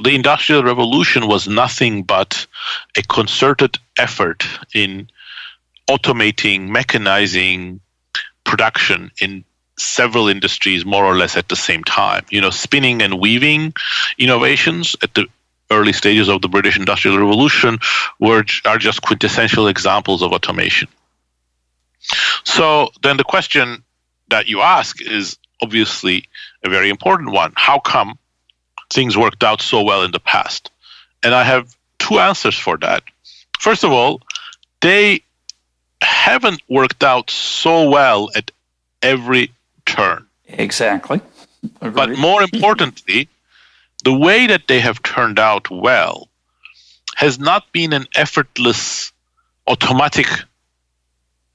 the Industrial Revolution was nothing but a concerted effort in automating, mechanizing production in several industries more or less at the same time. Spinning and weaving innovations at the early stages of the British Industrial Revolution are just quintessential examples of automation. So then the question that you ask is obviously a very important one. How come things worked out so well in the past? And I have two answers for that. First of all, they haven't worked out so well at every turn. Exactly. Agreed. But more importantly, the way that they have turned out well has not been an effortless, automatic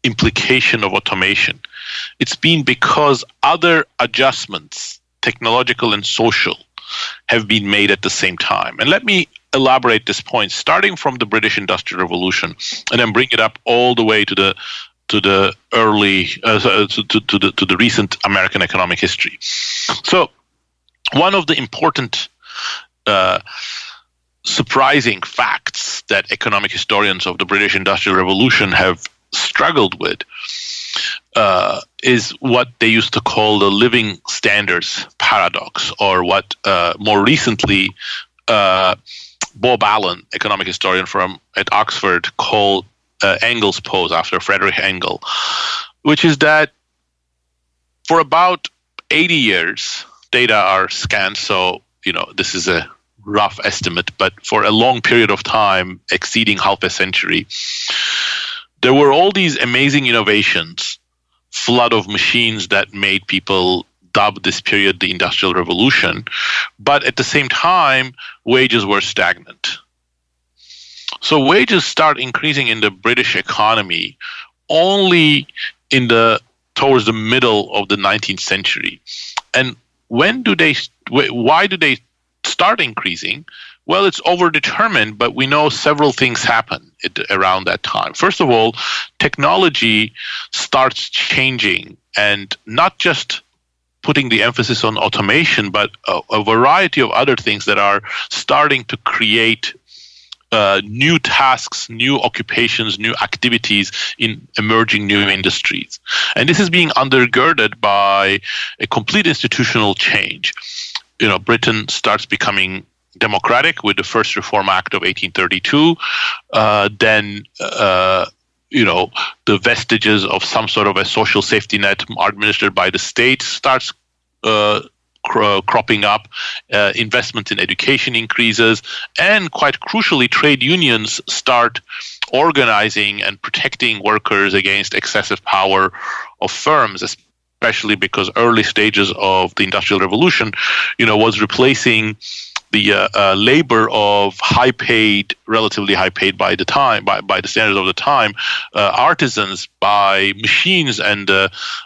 implication of automation. It's been because other adjustments, technological and social, have been made at the same time. And let me elaborate this point, starting from the British Industrial Revolution, and then bring it up all the way to the recent American economic history. So, one of the important surprising facts that economic historians of the British Industrial Revolution have struggled with is what they used to call the living standards paradox, or what more recently Bob Allen, economic historian at Oxford, called Engel's pose, after Friedrich Engel, which is that for about 80 years, data are scant, so this is a rough estimate, but for a long period of time, exceeding half a century, there were all these amazing innovations, flood of machines that made people dub this period the Industrial Revolution, but at the same time, wages were stagnant. So wages start increasing in the British economy only towards the middle of the 19th century. And why do they start increasing? Well, it's overdetermined, but we know several things happen around that time. First of all, technology starts changing, and not just putting the emphasis on automation, but a variety of other things that are starting to create new tasks, new occupations, new activities in emerging new industries. And this is being undergirded by a complete institutional change. Britain starts becoming democratic with the First Reform Act of 1832. Then the vestiges of some sort of a social safety net administered by the state starts cropping up, investment in education increases, and quite crucially, trade unions start organizing and protecting workers against excessive power of firms, especially because early stages of the Industrial Revolution, was replacing the labor of relatively high paid by the time, by the standards of the time, artisans by machines and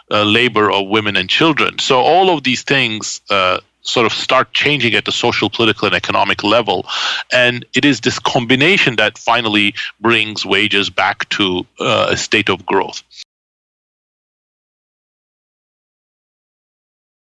labor of women and children. So all of these things sort of start changing at the social, political, and economic level. And it is this combination that finally brings wages back to a state of growth.